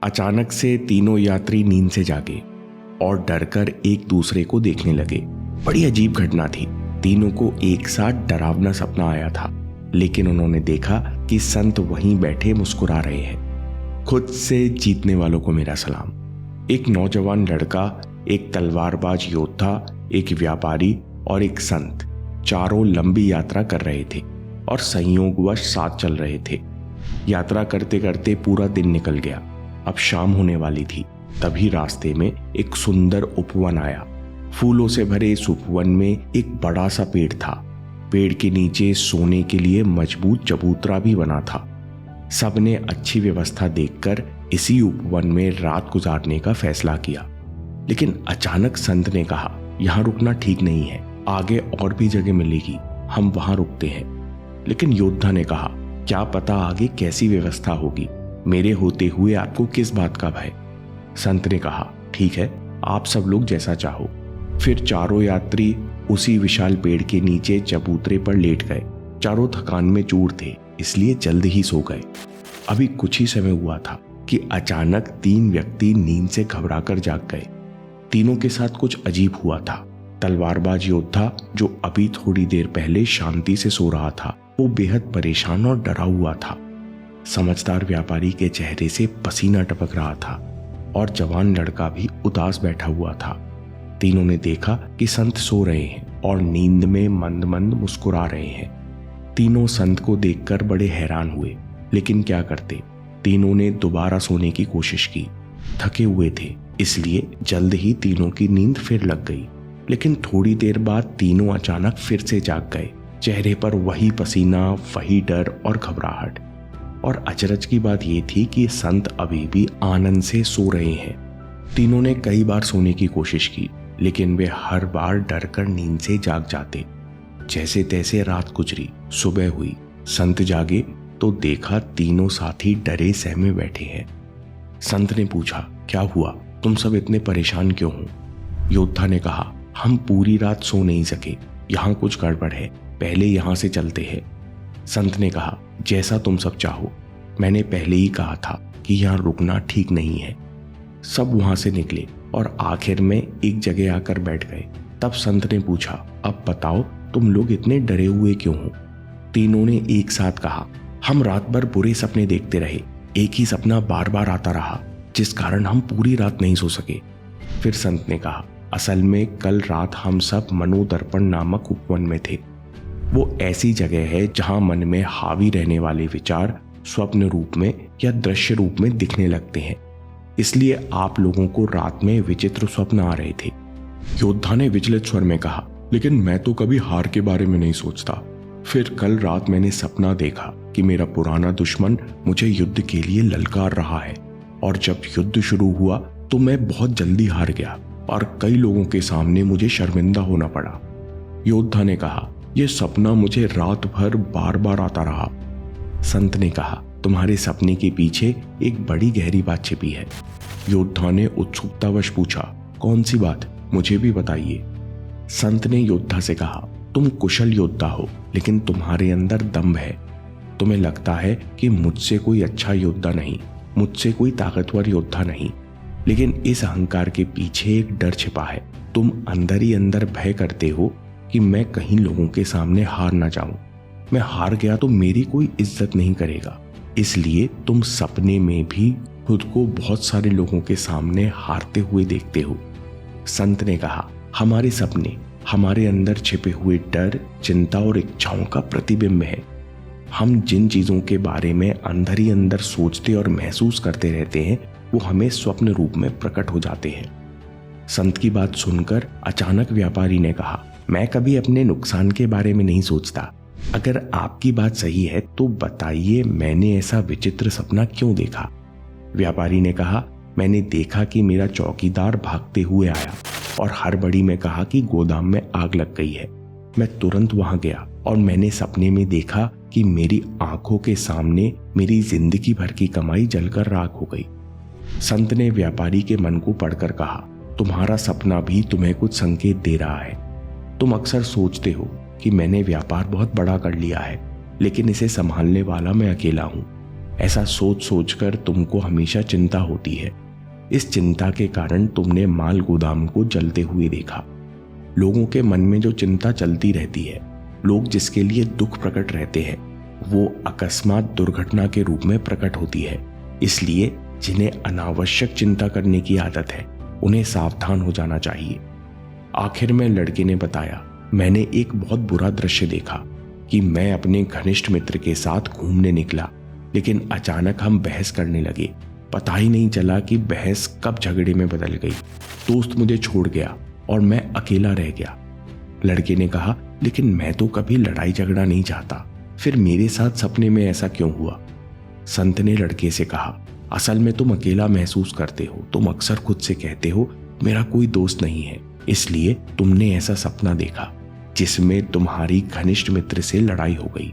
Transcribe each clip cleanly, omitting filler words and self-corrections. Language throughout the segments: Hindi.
अचानक से तीनों यात्री नींद से जागे और डरकर एक दूसरे को देखने लगे। बड़ी अजीब घटना थी। तीनों को एक साथ डरावना सपना आया था, लेकिन उन्होंने देखा कि संत वहीं बैठे मुस्कुरा रहे हैं। खुद से जीतने वालों को मेरा सलाम। एक नौजवान लड़का, एक तलवारबाज योद्धा, एक व्यापारी और एक संत, चारों लंबी यात्रा कर रहे थे और संयोगवश साथ चल रहे थे। यात्रा करते करते पूरा दिन निकल गया। अब शाम होने वाली थी। तभी रास्ते में एक सुंदर उपवन आया। फूलों से भरे इस उपवन में एक बड़ा सा पेड़ था। पेड़ के नीचे सोने के लिए मजबूत चबूतरा भी बना था। सबने अच्छी व्यवस्था देखकर इसी उपवन में रात गुजारने का फैसला किया। लेकिन अचानक संत ने कहा, यहाँ रुकना ठीक नहीं है, आगे और भी जगह मिलेगी, हम वहां रुकते हैं। लेकिन योद्धा ने कहा, क्या पता आगे कैसी व्यवस्था होगी, मेरे होते हुए आपको किस बात का भय। संत ने कहा, ठीक है, आप सब लोग जैसा चाहो। फिर चारों यात्री उसी विशाल पेड़ के नीचे चबूतरे पर लेट गए। चारों थकान में चूर थे, इसलिए जल्द ही सो गए। अभी कुछ ही समय हुआ था कि अचानक 3 व्यक्ति नींद से घबराकर जाग गए। तीनों के साथ कुछ अजीब हुआ था। तलवारबाज योद्धा, जो अभी थोड़ी देर पहले शांति से सो रहा था, वो बेहद परेशान और डरा हुआ था। समझदार व्यापारी के चेहरे से पसीना टपक रहा था और जवान लड़का भी उदास बैठा हुआ था। तीनों ने देखा कि संत सो रहे हैं और नींद में मंद मंद मुस्कुरा रहे हैं। तीनों संत को देखकर बड़े हैरान हुए, लेकिन क्या करते। तीनों ने दोबारा सोने की कोशिश की। थके हुए थे, इसलिए जल्द ही तीनों की नींद फिर लग गई। लेकिन थोड़ी देर बाद तीनों अचानक फिर से जाग गए। चेहरे पर वही पसीना, वही डर और घबराहट। और अचरज की बात यह थी कि संत अभी भी आनंद से सो रहे हैं। तीनों ने कई बार सोने की कोशिश की, लेकिन वे हर बार डरकर नींद से जाग जाते। जैसे तैसे रात गुजरी, सुबह हुई। संत जागे तो देखा तीनों साथी डरे सहमे बैठे हैं। संत ने पूछा, क्या हुआ, तुम सब इतने परेशान क्यों हो? योद्धा ने कहा, हम पूरी रात सो नहीं सके, यहाँ कुछ गड़बड़ है, पहले यहाँ से चलते हैं। संत ने कहा, जैसा तुम सब चाहो, मैंने पहले ही कहा था कि यहाँ रुकना ठीक नहीं है। सब वहां से निकले और आखिर में एक जगह आकर बैठ गए। तब संत ने पूछा, अब बताओ तुम लोग इतने डरे हुए क्यों हो? तीनों ने एक साथ कहा, हम रात भर बुरे सपने देखते रहे, एक ही सपना बार बार आता रहा, जिस कारण हम पूरी रात नहीं सो सके। फिर संत ने कहा, असल में कल रात हम सब मनोदर्पण नामक उपवन में थे। वो ऐसी जगह है जहां मन में हावी रहने वाले विचार स्वप्न रूप में या दृश्य रूप में दिखने लगते हैं। इसलिए आप लोगों को रात में विचित्र स्वप्न आ रहे थे। योद्धा ने विचलित स्वर में कहा, लेकिन मैं तो कभी हार के बारे में नहीं सोचता। फिर कल रात मैंने सपना देखा कि मेरा पुराना दुश्मन मुझे युद्ध के लिए ललकार रहा है, और जब युद्ध शुरू हुआ तो मैं बहुत जल्दी हार गया और कई लोगों के सामने मुझे शर्मिंदा होना पड़ा। योद्धा ने कहा, यह सपना मुझे रात भर बार बार आता रहा। संत ने कहा, तुम्हारे सपने के पीछे एक बड़ी गहरी बात छिपी है। योद्धा ने उत्सुकतावश पूछा, कौन सी बात, मुझे भी बताइए। संत ने योद्धा से कहा, तुम कुशल योद्धा हो, लेकिन तुम्हारे अंदर दंभ है। तुम्हें लगता है कि मुझसे कोई अच्छा योद्धा नहीं, मुझसे कोई ताकतवर योद्धा नहीं, लेकिन इस अहंकार के पीछे एक डर छिपा है। तुम अंदर ही अंदर भय करते हो कि मैं कहीं लोगों के सामने हार ना जाऊं। मैं हार गया तो मेरी कोई इज्जत नहीं करेगा, इसलिए तुम सपने में भी खुद को बहुत सारे लोगों के सामने हारते हुए देखते हो। संत ने कहा, हमारे सपने हमारे अंदर छिपे हुए डर, चिंता और इच्छाओं का प्रतिबिंब है। हम जिन चीजों के बारे में अंदर ही अंदर सोचते और महसूस करते रहते हैं, वो हमें स्वप्न रूप में प्रकट हो जाते हैं। संत की बात सुनकर अचानक व्यापारी ने कहा, मैं कभी अपने नुकसान के बारे में नहीं सोचता। अगर आपकी बात सही है तो बताइए, मैंने ऐसा विचित्र सपना क्यों देखा? व्यापारी ने कहा, मैंने देखा कि मेरा चौकीदार भागते हुए आया और हड़बड़ी में कहा कि गोदाम में आग लग गई है। मैं तुरंत वहां गया और मैंने सपने में देखा कि मेरी आंखों के सामने मेरी जिंदगी भर की कमाई जलकर राख हो गई। संत ने व्यापारी के मन को पढ़कर कहा, तुम्हारा सपना भी तुम्हें कुछ संकेत दे रहा है। तुम अक्सर सोचते हो कि मैंने व्यापार बहुत बड़ा कर लिया है, लेकिन इसे संभालने वाला मैं अकेला हूं। ऐसा सोच सोचकर तुमको हमेशा चिंता होती है। इस चिंता के कारण तुमने माल गोदाम को जलते हुए देखा। लोगों के मन में जो चिंता चलती रहती है, लोग जिसके लिए दुख प्रकट रहते हैं, वो अकस्मात दुर्घटना के रूप में प्रकट होती है। इसलिए जिन्हें अनावश्यक चिंता करने की आदत है, उन्हें सावधान हो जाना चाहिए। आखिर में लड़के ने बताया, मैंने एक बहुत बुरा दृश्य देखा कि मैं अपने घनिष्ठ मित्र के साथ घूमने निकला, लेकिन अचानक हम बहस करने लगे। पता ही नहीं चला कि बहस कब झगड़े में बदल गई। दोस्त मुझे छोड़ गया और मैं अकेला रह गया। लड़के ने कहा, लेकिन मैं तो कभी लड़ाई झगड़ा नहीं चाहता, फिर मेरे साथ सपने में ऐसा क्यों हुआ? संत ने लड़के से कहा, असल में तुम अकेला महसूस करते हो। तुम अक्सर खुद से कहते हो, मेरा कोई दोस्त नहीं है, इसलिए तुमने ऐसा सपना देखा जिसमें तुम्हारी घनिष्ठ मित्र से लड़ाई हो गई।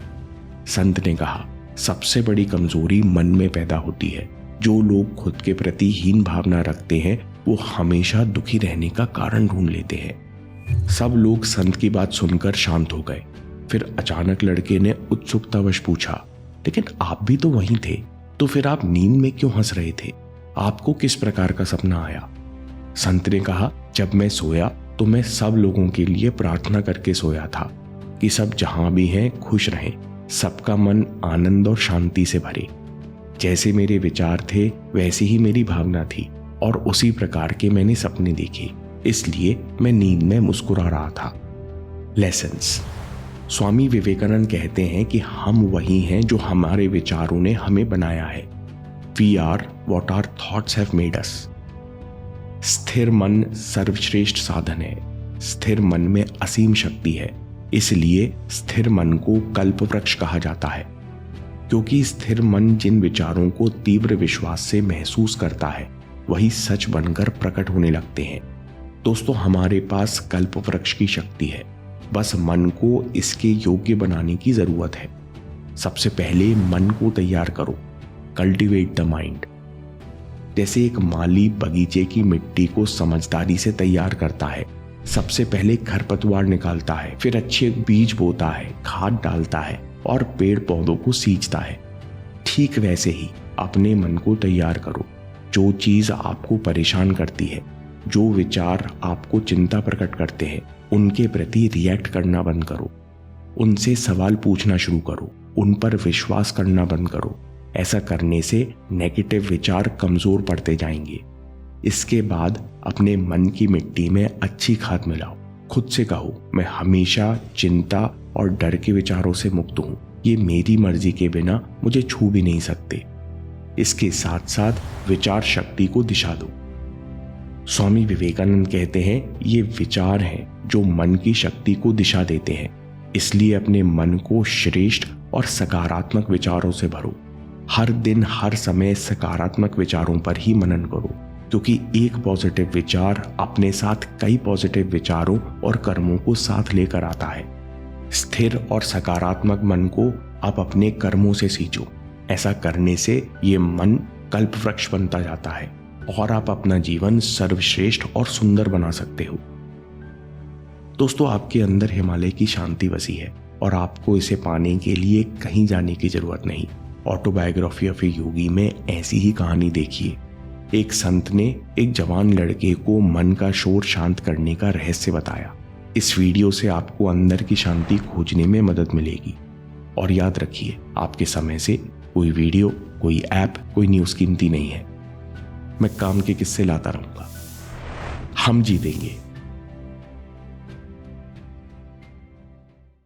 संत ने कहा, सबसे बड़ी कमजोरी मन में पैदा होती है। जो लोग खुद के प्रति हीन भावना रखते हैं, वो हमेशा दुखी रहने का कारण ढूंढ लेते हैं। सब लोग संत की बात सुनकर शांत हो गए। फिर अचानक लड़के ने उत्सुकतावश पूछा, लेकिन आप भी तो वहीं थे, तो फिर आप नींद में क्यों हंस रहे थे? आपको किस प्रकार का सपना आया? संत ने कहा, जब मैं सोया तो मैं सब लोगों के लिए प्रार्थना करके सोया था कि सब जहां भी हैं खुश रहें, सबका मन आनंद और शांति से भरे। जैसे मेरे विचार थे वैसी ही मेरी भावना थी और उसी प्रकार के मैंने सपने देखे, इसलिए मैं नींद में मुस्कुरा रहा था। लेसन्स। स्वामी विवेकानंद कहते हैं कि हम वही हैं जो हमारे विचारों ने हमें बनाया है। We are what our thoughts have made us. स्थिर मन सर्वश्रेष्ठ साधन है। स्थिर मन में असीम शक्ति है, इसलिए स्थिर मन को कल्प वृक्ष कहा जाता है, क्योंकि स्थिर मन जिन विचारों को तीव्र विश्वास से महसूस करता है, वही सच बनकर प्रकट होने लगते हैं। दोस्तों, हमारे पास कल्प वृक्ष की शक्ति है, बस मन को इसके योग्य बनाने की जरूरत है। सबसे पहले मन को तैयार करो। Cultivate the mind. जैसे एक माली बगीचे की मिट्टी को समझदारी से तैयार करता है, सबसे पहले खरपतवार निकालता है, फिर अच्छे बीज बोता है, खाद डालता है और पेड़ पौधों को सींचता है। ठीक वैसे ही अपने मन को तैयार करो। जो चीज आपको परेशान करती है, जो विचार आपको चिंता प्रकट करते हैं, उनके प्रति रिएक्ट करना बंद करो। उनसे सवाल पूछना शुरू करो, उन पर विश्वास करना बंद करो। ऐसा करने से नेगेटिव विचार कमजोर पड़ते जाएंगे। इसके बाद अपने मन की मिट्टी में अच्छी खाद मिलाओ। खुद से कहो, मैं हमेशा चिंता और डर के विचारों से मुक्त हूं। ये मेरी मर्जी के बिना मुझे छू भी नहीं सकते। इसके साथ साथ विचार शक्ति को दिशा दो। स्वामी विवेकानंद कहते हैं, ये विचार हैं जो मन की शक्ति को दिशा देते हैं। इसलिए अपने मन को श्रेष्ठ और सकारात्मक विचारों से भरो। हर दिन हर समय सकारात्मक विचारों पर ही मनन करो, क्योंकि एक पॉजिटिव विचार अपने साथ कई पॉजिटिव विचारों और कर्मों को साथ लेकर आता है। स्थिर और सकारात्मक मन को आप अपने कर्मों से सींचो। ऐसा करने से ये मन कल्प वृक्ष बनता जाता है और आप अपना जीवन सर्वश्रेष्ठ और सुंदर बना सकते हो। दोस्तों, आपके अंदर हिमालय की शांति बसी है और आपको इसे पाने के लिए कहीं जाने की जरूरत नहीं। ऑटोबायोग्राफी ऑफ ए योगी में ऐसी ही कहानी देखिए। एक संत ने एक जवान लड़के को मन का शोर शांत करने का रहस्य बताया। इस वीडियो से आपको अंदर की शांति खोजने में मदद मिलेगी। और याद रखिए, आपके समय से कोई वीडियो, कोई ऐप, कोई न्यूज़ कीमती नहीं है। मैं काम के किस्से लाता रहूंगा। हम जीतेंगे।